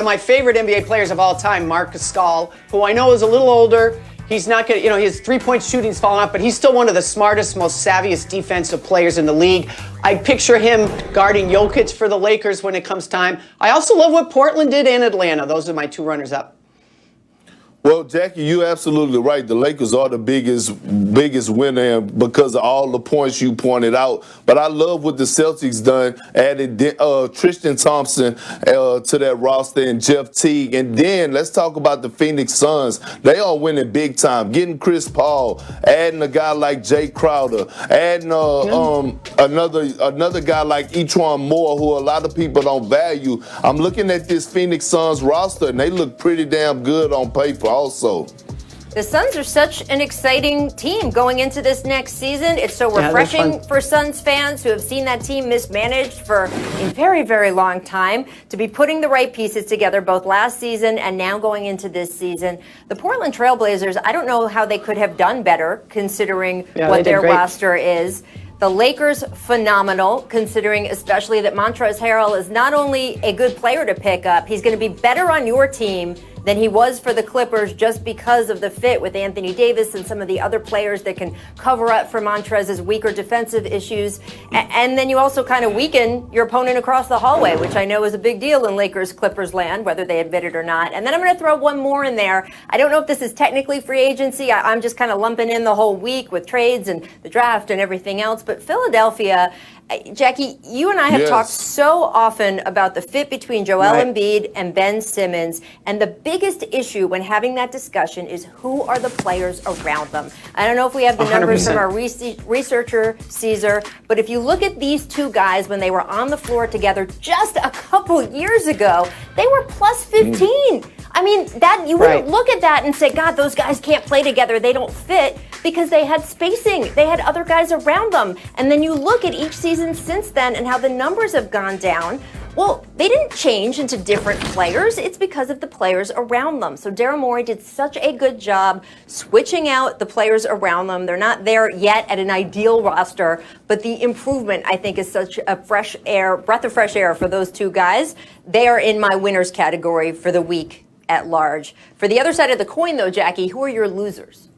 my favorite NBA players of all time, Marc Gasol, who I know is a little older. He's not going to, his three-point shooting's fallen off, but he's still one of the smartest, most savviest defensive players in the league. I picture him guarding Jokic for the Lakers when it comes time. I also love what Portland did in Atlanta. Those are my two runners-up. Well, Jackie, you're absolutely right. The Lakers are the biggest winner because of all the points you pointed out. But I love what the Celtics done, added Tristan Thompson to that roster and Jeff Teague. And then let's talk about the Phoenix Suns. They are winning big time, getting Chris Paul, adding a guy like Jay Crowder, adding another guy like Etwan Moore, who a lot of people don't value. I'm looking at this Phoenix Suns roster, and they look pretty damn good on paper. Also, the Suns are such an exciting team going into this next season. It's so refreshing for Suns fans who have seen that team mismanaged for a very, very long time to be putting the right pieces together both last season and now going into this season. The Portland Trailblazers, I don't know how they could have done better considering what their roster is. The Lakers, phenomenal, considering especially that Montrezl Harrell is not only a good player to pick up, he's going to be better on your team than he was for the Clippers just because of the fit with Anthony Davis and some of the other players that can cover up for Montrezl's weaker defensive issues. And then you also kind of weaken your opponent across the hallway, which I know is a big deal in Lakers-Clippers land, whether they admit it or not. And then I'm going to throw one more in there. I don't know if this is technically free agency. I'm just kind of lumping in the whole week with trades and the draft and everything else. But Philadelphia, Jackie, you and I have talked so often about the fit between Joel Embiid and Ben Simmons, and the biggest issue when having that discussion is who are the players around them. I don't know if we have the numbers 100%. From our researcher, Caesar, but if you look at these two guys when they were on the floor together just a couple years ago, they were plus 15. I mean, that you wouldn't look at that and say, God, those guys can't play together. They don't fit, because they had spacing. They had other guys around them. And then you look at each season since then and how the numbers have gone down. Well, they didn't change into different players. It's because of the players around them. So Daryl Morey did such a good job switching out the players around them. They're not there yet at an ideal roster, but the improvement, I think, is such a breath of fresh air for those two guys. They are in my winners category for the week at large. For the other side of the coin, though, Jackie, who are your losers?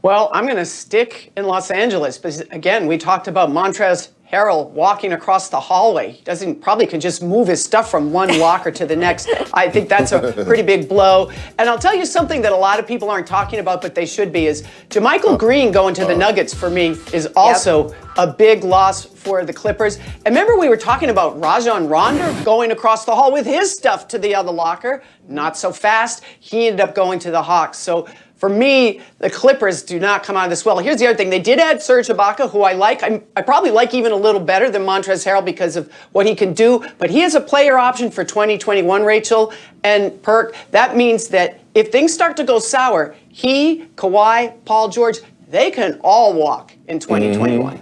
Well, I'm going to stick in Los Angeles, because again, we talked about Montrezl Harrell walking across the hallway. He probably could just move his stuff from one locker to the next. I think that's a pretty big blow. And I'll tell you something that a lot of people aren't talking about, but they should be, is JaMychal Green going to the Nuggets for me is also a big loss for the Clippers. And remember, we were talking about Rajon Rondo going across the hall with his stuff to the other locker. Not so fast. He ended up going to the Hawks. So for me, the Clippers do not come out of this well. Here's the other thing. They did add Serge Ibaka, who I like. I probably like even a little better than Montrezl Harrell because of what he can do. But he is a player option for 2021, Rachel and Perk. That means that if things start to go sour, he, Kawhi, Paul George, they can all walk in 2021.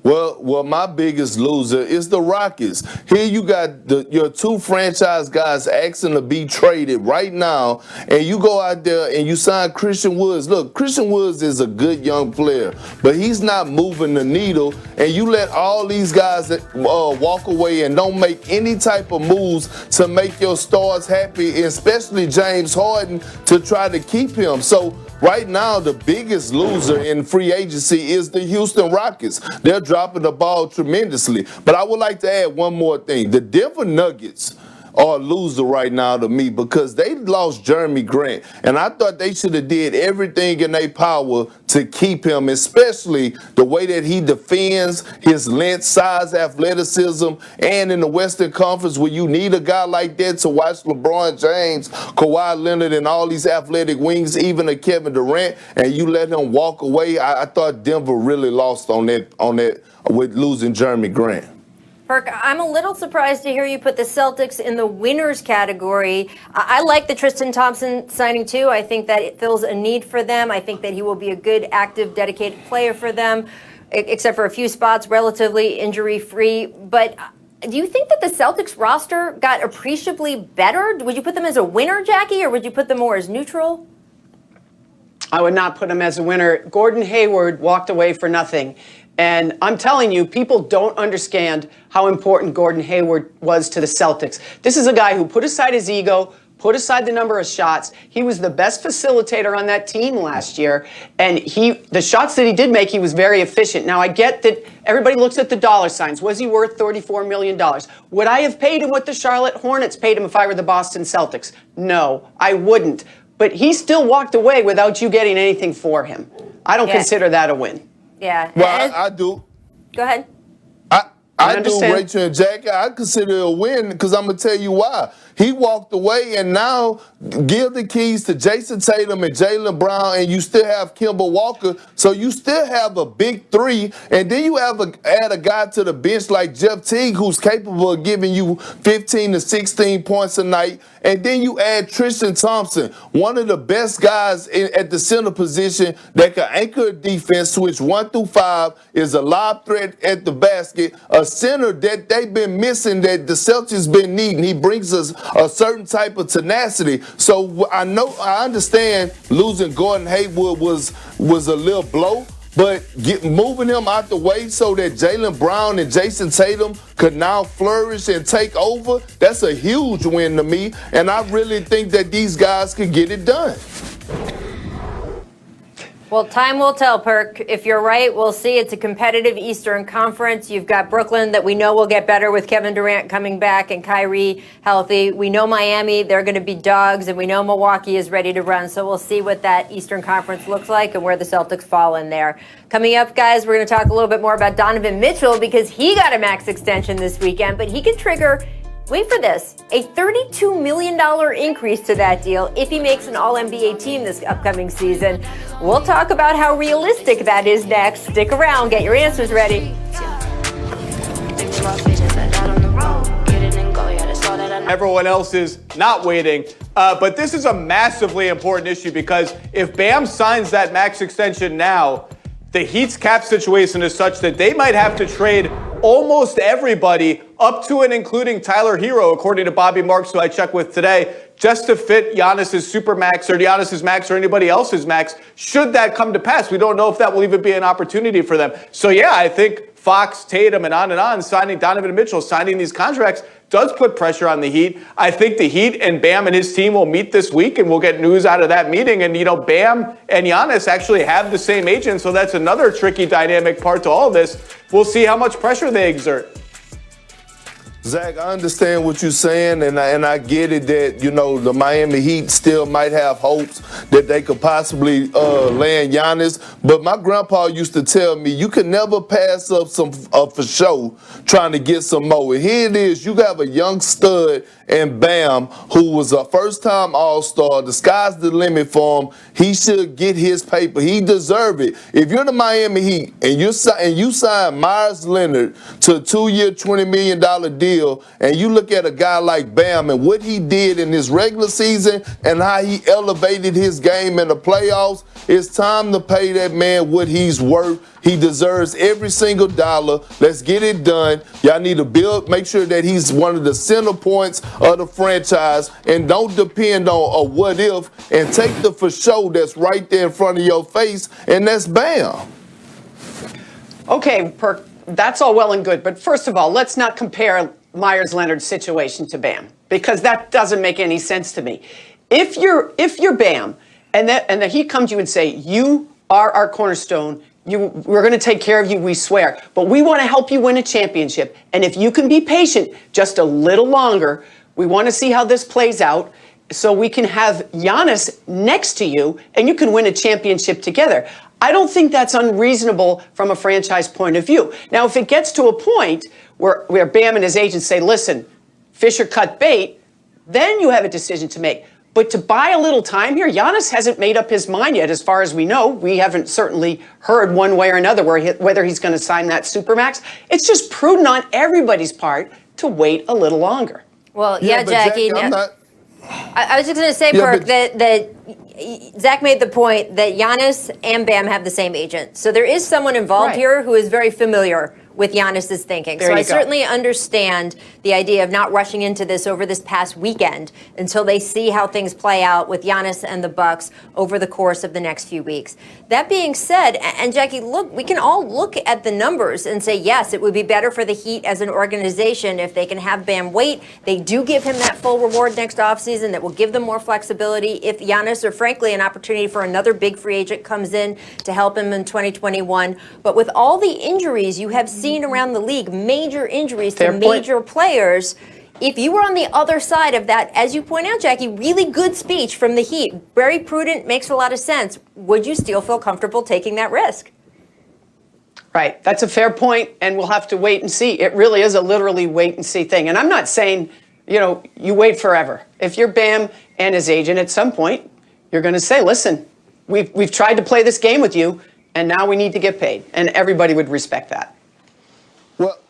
Well, my biggest loser is the Rockets. Here you got your two franchise guys asking to be traded right now, and you go out there and you sign Christian Woods. Look, Christian Woods is a good young player, but he's not moving the needle, and you let all these guys walk away and don't make any type of moves to make your stars happy, especially James Harden, to try to keep him. So right now, the biggest loser in free agency is the Houston Rockets. They're dropping the ball tremendously. But I would like to add one more thing. The Denver Nuggets are a loser right now to me because they lost Jeremy Grant. And I thought they should have did everything in their power to keep him, especially the way that he defends, his length, size, athleticism, and in the Western Conference where you need a guy like that to watch LeBron James, Kawhi Leonard, and all these athletic wings, even a Kevin Durant, and you let him walk away. I thought Denver really lost on that with losing Jeremy Grant. Perk, I'm a little surprised to hear you put the Celtics in the winners category. I like the Tristan Thompson signing too. I think that it fills a need for them. I think that he will be a good, active, dedicated player for them, except for a few spots, relatively injury-free. But do you think that the Celtics roster got appreciably better? Would you put them as a winner, Jackie, or would you put them more as neutral? I would not put him as a winner. Gordon Hayward walked away for nothing. And I'm telling you, people don't understand how important Gordon Hayward was to the Celtics. This is a guy who put aside his ego, put aside the number of shots. He was the best facilitator on that team last year. And the shots that he did make, he was very efficient. Now, I get that everybody looks at the dollar signs. Was he worth $34 million? Would I have paid him what the Charlotte Hornets paid him if I were the Boston Celtics? No, I wouldn't. But he still walked away without you getting anything for him. I don't consider that a win. Yeah. Well, I do. Go ahead. I do, Rachel and Jackie. I consider it a win because I'm going to tell you why. He walked away, and now give the keys to Jason Tatum and Jaylen Brown, and you still have Kemba Walker. So you still have a big three, and then you add a guy to the bench like Jeff Teague, who's capable of giving you 15 to 16 points a night. And then you add Tristan Thompson, one of the best guys at the center position that can anchor a defense, switch 1 through 5, is a lob threat at the basket, a center that they've been missing that the Celtics been needing. He brings us a certain type of tenacity. So I understand losing Gordon Hayward was a little blow, but moving him out the way so that Jaylen Brown and Jason Tatum could now flourish and take over, that's a huge win to me. And I really think that these guys could get it done. Well, time will tell, Perk. If you're right, we'll see. It's a competitive Eastern Conference. You've got Brooklyn that we know will get better with Kevin Durant coming back and Kyrie healthy. We know Miami, they're going to be dogs, and we know Milwaukee is ready to run. So we'll see what that Eastern Conference looks like and where the Celtics fall in there. Coming up, guys, we're going to talk a little bit more about Donovan Mitchell because he got a max extension this weekend, but he can trigger, wait for this, a $32 million increase to that deal if he makes an All-NBA team this upcoming season. We'll talk about how realistic that is next. Stick around. Get your answers ready. Everyone else is not waiting. But this is a massively important issue because if Bam signs that max extension now, the Heat's cap situation is such that they might have to trade almost everybody up to and including Tyler Hero, according to Bobby Marks, who I checked with today, just to fit Giannis's supermax or Giannis's max or anybody else's max, should that come to pass. We don't know if that will even be an opportunity for them. So, yeah, I think Fox, Tatum, and on, signing Donovan Mitchell, signing these contracts does put pressure on the Heat. I think the Heat and Bam and his team will meet this week, and we'll get news out of that meeting. And, Bam and Giannis actually have the same agent, so that's another tricky dynamic part to all this. We'll see how much pressure they exert. Zach, I understand what you're saying, and I get it that, the Miami Heat still might have hopes that they could possibly land Giannis. But my grandpa used to tell me, you can never pass up some for show trying to get some more. And here it is, you have a young stud and Bam, who was a first-time All-Star. The sky's the limit for him. He should get his paper. He deserves it. If you're the Miami Heat and you sign Myers Leonard to a 2-year, $20 million deal, and you look at a guy like Bam and what he did in his regular season and how he elevated his game in the playoffs, it's time to pay that man what he's worth. He deserves every single dollar. Let's get it done. Y'all need to make sure that he's one of the center points of the franchise, and don't depend on a what if, and take the for sure that's right there in front of your face, and that's Bam. Okay, Perk, that's all well and good, but first of all, let's not compare Myers Leonard's situation to Bam, because that doesn't make any sense to me. If you're Bam, and the Heat come to you and say, you are our cornerstone, we're going to take care of you, we swear. But we want to help you win a championship. And if you can be patient just a little longer, we want to see how this plays out so we can have Giannis next to you and you can win a championship together. I don't think that's unreasonable from a franchise point of view. Now, if it gets to a point where Bam and his agents say, listen, fish or cut bait, then you have a decision to make. But to buy a little time here, Giannis hasn't made up his mind yet, as far as we know. We haven't certainly heard one way or another whether he's going to sign that supermax. It's just prudent on everybody's part to wait a little longer. Well, yeah, Jackie. I was just going to say, Perk, that Zach made the point that Giannis and Bam have the same agent. So there is someone involved here who is very familiar with Giannis's thinking. There So you I go. certainly understand the idea of not rushing into this over this past weekend until they see how things play out with Giannis and the Bucks over the course of the next few weeks. That being said, and Jackie, look, we can all look at the numbers and say, yes, it would be better for the Heat as an organization if they can have Bam wait. They do give him that full reward next offseason that will give them more flexibility if Giannis, or frankly, an opportunity for another big free agent comes in to help him in 2021. But with all the injuries you have seen around the league, major injuries to major players, if you were on the other side of that, as you point out, Jackie, really good speech from the Heat, very prudent, makes a lot of sense, would you still feel comfortable taking that risk? Right. That's a fair point, and we'll have to wait and see. It really is a literally wait and see thing. And I'm not saying, you wait forever. If you're Bam and his agent, at some point, you're going to say, listen, we've tried to play this game with you, and now we need to get paid. And everybody would respect that.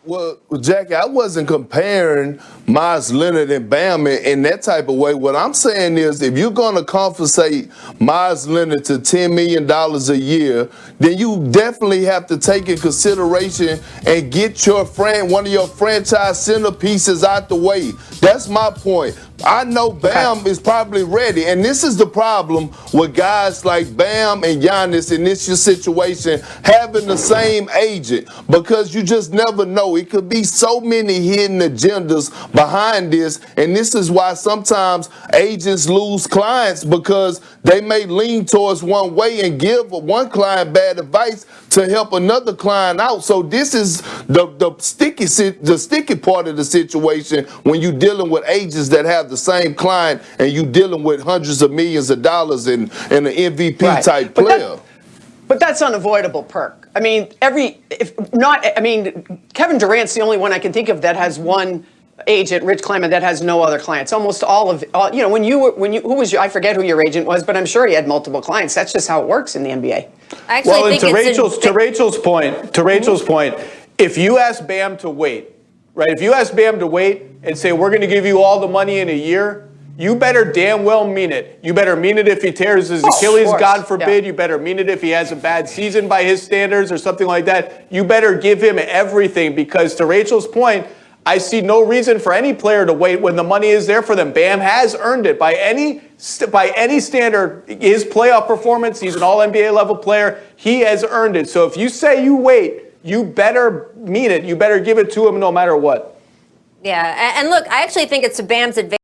Well, Jackie, I wasn't comparing Myles Leonard and Bam in that type of way. What I'm saying is, if you're going to compensate Myles Leonard to $10 million a year, then you definitely have to take in consideration and get one of your franchise centerpieces out the way. That's my point. I know Bam is probably ready, and this is the problem with guys like Bam and Giannis in this situation having the same agent, because you just never know. It could be so many hidden agendas behind this, and this is why sometimes agents lose clients, because they may lean towards one way and give one client bad advice to help another client out. So this is the sticky part of the situation when you're dealing with agents that have the same client and you dealing with hundreds of millions of dollars in an MVP type player. But that's unavoidable, Perk. I mean, Kevin Durant's the only one I can think of that has one agent, Rich Kleiman, that has no other clients. Almost all of, I forget who your agent was, but I'm sure he had multiple clients. That's just how it works in the NBA. To Rachel's point, if you ask Bam to wait, right? If you ask Bam to wait and say, we're going to give you all the money in a year, you better damn well mean it. You better mean it if he tears his Achilles, God forbid. Yeah. You better mean it if he has a bad season by his standards or something like that. You better give him everything, because to Rachel's point, I see no reason for any player to wait when the money is there for them. Bam has earned it by any standard. His playoff performance, he's an all-NBA level player. He has earned it. So if you say you wait, you better mean it. You better give it to him no matter what. Yeah, and look, I actually think it's to Bam's advantage.